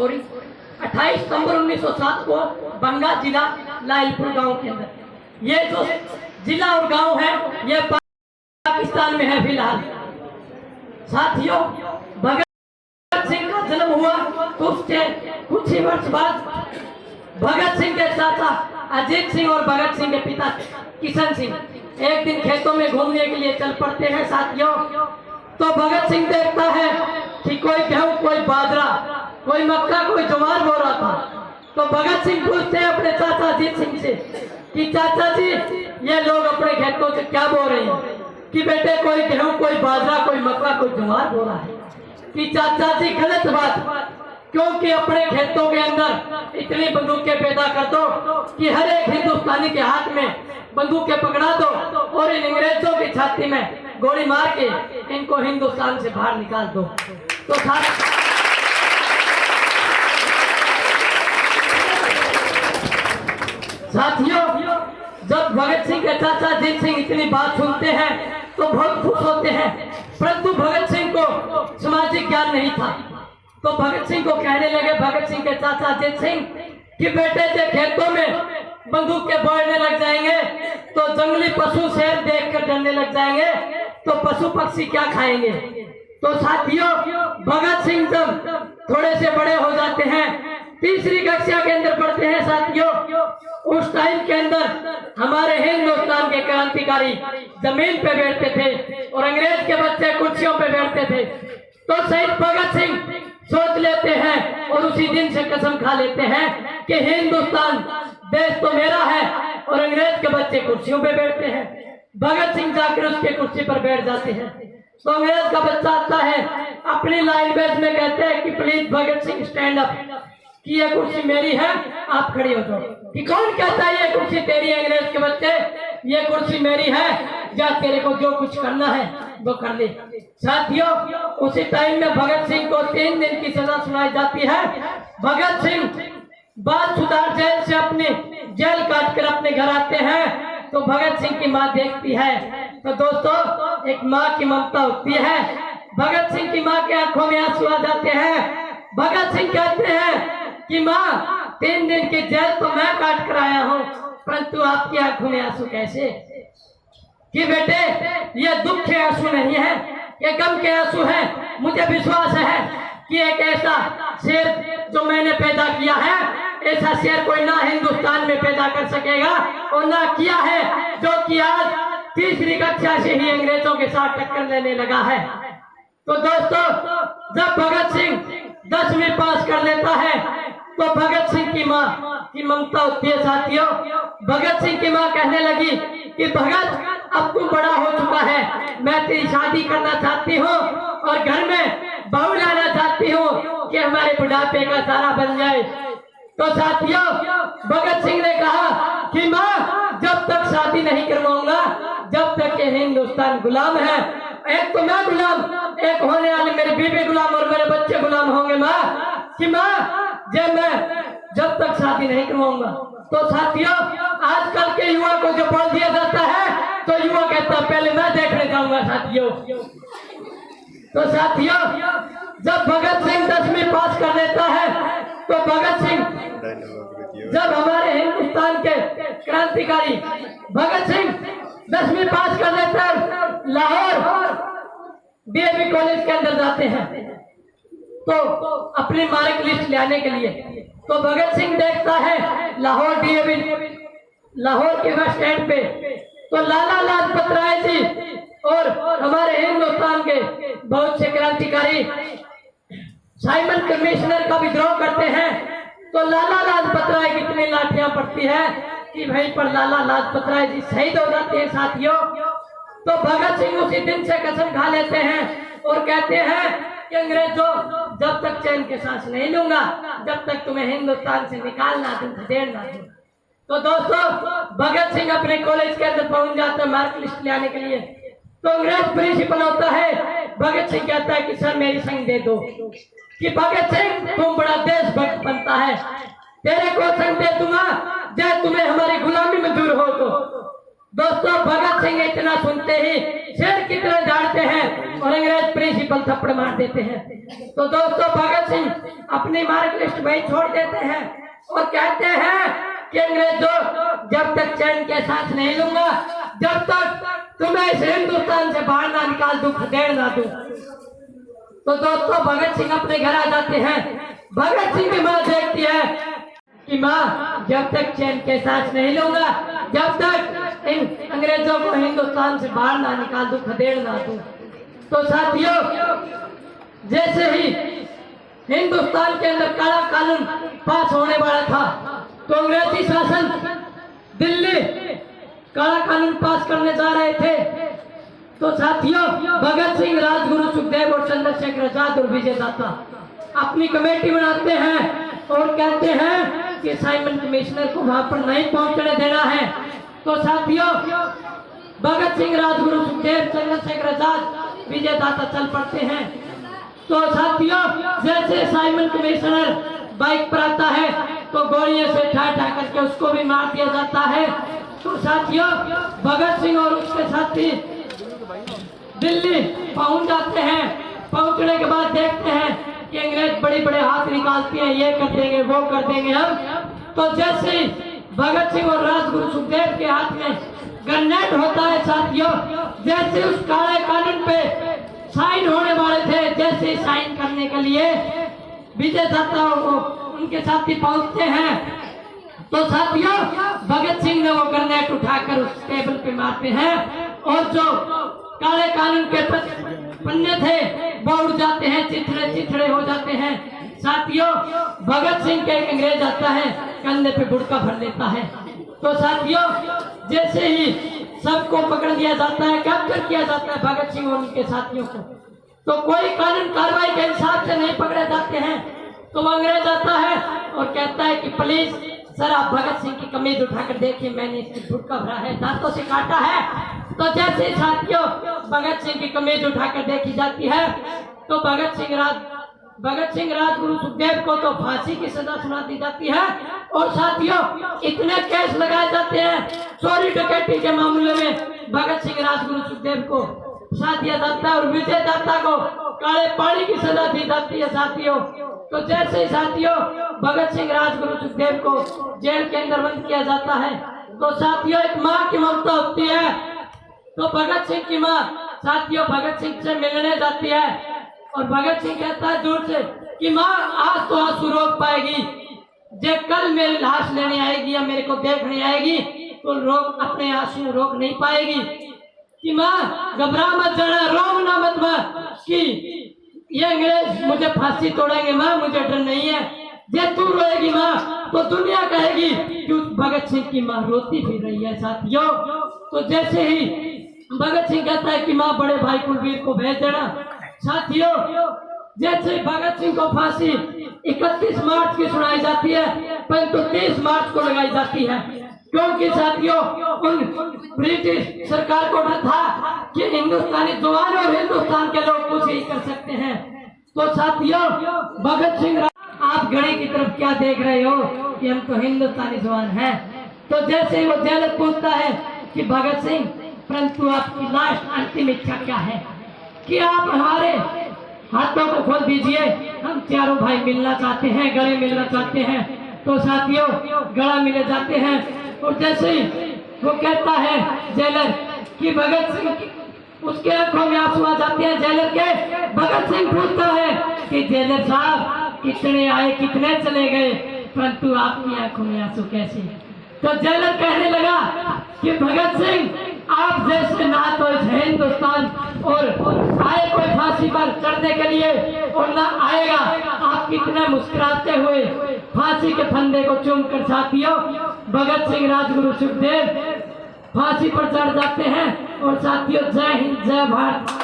28 सितंबर 1907 को बंगा जिला लाइलपुर गांव के अंदर, ये जो जिला और गांव है ये पाकिस्तान में है फिलहाल। साथियों, भगत सिंह का जन्म हुआ तो उसके कुछ ही वर्ष बाद भगत सिंह के चाचा अजीत सिंह और भगत सिंह के पिता किशन सिंह एक दिन खेतों में घूमने के लिए चल पड़ते हैं। साथियों, तो भगत सिंह देखता है कि कोई गेहूं, कोई बाजरा, कोई मक्का, कोई ज्वार बो रहा था। तो भगत सिंह पूछते हैं अपने चाचा अजीत सिंह से कि चाचा जी, ये लोग अपने खेतों से क्या बो रहे हैं? कि बेटे कोई गेहूं, कोई बाजरा, कोई मक्का, कोई ज्वार बो रहा है। कि चाचा जी गलत बात, क्योंकि अपने खेतों के अंदर इतनी बंदूकें पैदा कर दो कि हर एक हिंदुस्तानी के हाथ में बंदूकें पकड़ा दो और इन अंग्रेजों की छाती में गोली मार के इनको हिंदुस्तान से बाहर निकाल दो। तो साथियों, जब भगत सिंह के चाचा अजीत सिंह इतनी बात सुनते हैं तो बहुत खुश होते हैं, परंतु भगत सिंह को सामाजिक ज्ञान नहीं था। तो भगत सिंह को कहने लगे, भगत सिंह के चाचा अजीत सिंह, कि बेटे जब खेतों में बंदूक के बोलने लग जाएंगे तो जंगली पशु शेर देखकर डरने लग जाएंगे, तो पशु पक्षी क्या खाएंगे? तो साथियों, भगत सिंह जब थोड़े से बड़े हो जाते हैं, तीसरी कक्षा के अंदर पढ़ते हैं, साथियों, उस टाइम के अंदर हमारे हिंदुस्तान के क्रांतिकारी जमीन पे बैठते थे और अंग्रेज के बच्चे कुर्सियों पे बैठते थे। तो शहीद भगत सिंह सोच लेते हैं और उसी दिन से कसम खा लेते हैं कि हिंदुस्तान देश तो मेरा है और अंग्रेज के बच्चे कुर्सियों पे बैठते हैं। भगत सिंह जाकर उसके कुर्सी पर बैठ जाते हैं। तो अंग्रेज का बच्चा आता है, अपनी लैंग्वेज में कहते हैं कि please Bhagat Singh stand up, कि ये कुर्सी मेरी है, आप खड़ी हो जाओ। कि कौन कहता है ये कुर्सी तेरी है? अंग्रेज के बच्चे, ये कुर्सी मेरी है, या तेरे को जो कुछ करना है वो कर ले। साथियों, उसी टाइम में भगत सिंह को 3 दिन की सजा सुनाई जाती है। भगत सिंह बाद सुधार जेल से अपनी जेल काट कर अपने घर आते हैं तो भगत सिंह की माँ देखती है। तो दोस्तों, एक माँ की ममता होती है। भगत सिंह की माँ के आंखों में आंसू आ जाते हैं। भगत सिंह कहते हैं कि माँ, 3 दिन की जेल तो मैं काट कर आया हूँ, परंतु आपकी आंखों में आंसू कैसे? कि बेटे, ये दुख के आंसू नहीं है, ये गम के आंसू है। मुझे विश्वास है कि एक ऐसा शेर जो मैंने पैदा किया है, ऐसा शेर कोई ना हिंदुस्तान में पैदा कर सकेगा और ना किया है, जो कि आज तीसरी कक्षा से ही अंग्रेजों के साथ टक्कर लेने लगा है। तो दोस्तों, जब भगत सिंह 10वीं पास कर लेता है तो भगत सिंह की माँ की ममता होती है। साथियों, भगत सिंह की माँ कहने लगी कि भगत, अब तू बड़ा हो चुका है, मैं तेरी शादी करना चाहती हूँ और घर में बहू लाना चाहती हूँ कि हमारे बुढ़ापे का सहारा बन जाए। तो साथियों, भगत सिंह ने कहा कि माँ, जब तक शादी नहीं करवाऊंगा, जब तक के हिंदुस्तान गुलाम है, एक तो मैं गुलाम, एक होने वाली मेरी बीवी गुलाम और मेरे बच्चे गुलाम होंगे माँ, कि माँ जब तक शादी नहीं करवाऊंगा। तो साथियों, आजकल के युवा को जो बोल दिया जाता है तो युवा कहता है पहले मैं देखने जाऊंगा। साथियों, तो साथियों, जब भगत सिंह 10वीं पास कर लेता है तो भगत सिंह, जब हमारे हिंदुस्तान के क्रांतिकारी भगत सिंह 10वीं पास कर लेते हैं, लाहौर डीएवी कॉलेज के अंदर जाते हैं तो अपनी मार्क लिस्ट लाने के लिए। तो भगत सिंह देखता है लाहौर डीएवी, लाहौर के बस स्टैंड पे तो लाला लाजपत राय जी और हमारे हिंदुस्तान के बहुत से क्रांतिकारी साइमन कमिश्नर का विद्रोह करते हैं। तो लाला लाजपत राय की कितनी लाठियां पड़ती है कि वहीं पर लाला लाजपत राय जी शहीद हो जाते हैं। साथियों, तो भगत सिंह उसी दिन से कसम खा लेते हैं और कहते हैं कि अंग्रेजों, जब तक चैन के सांस नहीं लूंगा, जब तक तुम्हें हिंदुस्तान से निकालना दूं, खदेड़ना दूं। तो दोस्तों, भगत सिंह अपने कॉलेज के अंदर पहुंच जाते हैं मार्क लिस्ट लाने के लिए। तो अंग्रेज प्रिंसिपल होता है, भगत सिंह कहता है कि सर मेरी संग दे दो। कि भगत सिंह, तुम बड़ा देशभक्त बनता है, तेरे को संग दे दूंगा जब तुम्हें हमारी गुलामी मंजूर हो। तो दोस्तों, भगत सिंह इतना सुनते ही शेर की तरह झाड़ते हैं और अंग्रेज प्रिंसिपल प्रिंसिपल थप्पड़ मार देते हैं। तो दोस्तों भगत सिंह अपनी मार्क लिस्ट वही छोड़ देते हैं और कहते हैं कि अंग्रेजों, जब तक चैन के सांस नहीं लूंगा, जब तक तुम्हें इस हिंदुस्तान से बाहर ना निकाल दूं, खदेड़ ना दूं। तो दोस्तों भगत सिंह अपने घर आ जाते हैं। भगत सिंह की माँ देखती है कि माँ, जब तक चैन के सांस नहीं लूंगा, जब तक इन अंग्रेजों को हिंदुस्तान से बाहर ना निकाल दूं, खदेड़ ना दूं। तो साथियों, जैसे ही हिंदुस्तान के अंदर काला कानून पास होने वाला था, तो अंग्रेजी शासन दिल्ली काला कानून पास करने जा रहे थे। तो साथियों, भगत सिंह, राजगुरु सुखदेव और चंद्रशेखर आजाद और विजय दाता अपनी कमेटी बनाते हैं और कहते हैं कि साइमन कमिश्नर को वहां पर नहीं पहुंचने देना है। तो साथियों, भगत सिंह, राजगुरु सुखदेव, चंद्रशेखर आजाद, विजय दाता चल पड़ते हैं। तो साथियों, जैसे साइमन कमिश्नर बाइक पर आता है तो गोलियों से ठा ठा करके उसको भी मार दिया जाता है। तो साथियों, भगत सिंह और उसके साथी दिल्ली पहुंच जाते हैं। पहुंचने के बाद देखते हैं कि अंग्रेज बड़े बड़े हाथ निकालते हैं, ये कर देंगे, वो कर देंगे हम। तो जैसे ही भगत सिंह और राजगुरु सुखदेव के हाथ में ग्रेनेड होता है साथियों, जैसे उस काले कानून पे साइन होने वाले थे, जैसे साइन करने के लिए विजय दाता को उनके साथी पहुंचते हैं, तो साथियों भगत सिंह ने वो ग्रेनेड उठाकर उस टेबल पे मारते हैं और जो काले कानून के पन्ने थे वो उड़ जाते हैं, चिथड़े चिथड़े हो जाते हैं। साथियों, भगत सिंह के एक अंग्रेज आता है, कंधे पे बुड़का भर लेता है। तो साथियों, जैसे ही सबको पकड़ लिया जाता है, कैप्चर किया जाता है भगत सिंह और उनके साथियों को, तो कोई कानून कार्रवाई के हिसाब से नहीं पकड़े जाते हैं। तो वो अंग्रेज आता है और कहता है कि प्लीज सर, आप भगत सिंह की कमीज उठाकर देखिए, मैंने इसकी बुड़का भरा है, दांतों से काटा है। तो जैसे साथियों भगत सिंह की कमीज उठाकर देखी जाती है, तो भगत सिंह, राजगुरु सुखदेव को तो फांसी की सजा सुना दी जाती है। और साथियों, इतने केस लगाए जाते हैं चोरी डकैती के मामले में, भगत सिंह, राजगुरु सुखदेव को फंसा दिया जाता है और विजय दाता को काले पानी की सजा दी जाती है साथियों। तो जैसे साथियों भगत सिंह, राजगुरु सुखदेव को जेल के अंदर बंद किया जाता है, तो साथियों एक माँ की ममता होती है। तो भगत सिंह की माँ साथियों भगत सिंह से मिलने जाती है और भगत सिंह कहता है दूर से कि माँ, आज तो आंसू रोक पाएगी, जब कल मेरी लाश लेने आएगी या मेरे को देखने आएगी तो अपने आंसू रोक नहीं पाएगी। कि माँ घबरा मत जाना, रोना मत माँ कि ये अंग्रेज मुझे फांसी तोड़ेंगे, माँ मुझे डर नहीं है। जब तू रोएगी माँ तो दुनिया कहेगी कि उस भगत सिंह की माँ रोती फिर रही है साथियों। तो जैसे ही भगत सिंह कहता है कि माँ बड़े भाई कुलवीर को भेज देना, साथियों जैसे भगत सिंह को फांसी 31 मार्च की सुनाई जाती है, परंतु 30 मार्च को लगाई जाती है, क्योंकि साथियों उन ब्रिटिश सरकार को डर था कि हिंदुस्तानी जवान और हिंदुस्तान के लोग कुछ ही कर सकते हैं। तो साथियों भगत सिंह, आप घड़ी की तरफ क्या देख रहे हो कि हम तो हिंदुस्तानी जवान हैं। तो जैसे ही वो जेलर पूछता है कि भगत सिंह, परंतु आपकी लास्ट अंतिम इच्छा क्या है कि आप हमारे हाथों को खोल दीजिए, हम चारों भाई मिलना चाहते हैं, गले मिलना चाहते हैं। तो साथियों गला मिले जाते हैं और जैसे ही वो कहता है जेलर कि भगत सिंह, उसके आंखों में आंसू आ जाते हैं जेलर के। भगत सिंह पूछता है कि जेलर साहब कितने आए कितने चले गए, परंतु आपकी आंखों में आंसू कैसे? तो जेलर कहने लगा कि भगत सिंह, आप जैसे ना तो इस हिंदुस्तान और आए कोई फांसी पर चढ़ने के लिए और ना आएगा, आप कितने मुस्कुराते हुए फांसी के फंदे को चूमकर साथियों भगत सिंह, राजगुरु सुखदेव फांसी पर चढ़ जाते हैं। और साथियों जय हिंद, जय भारत।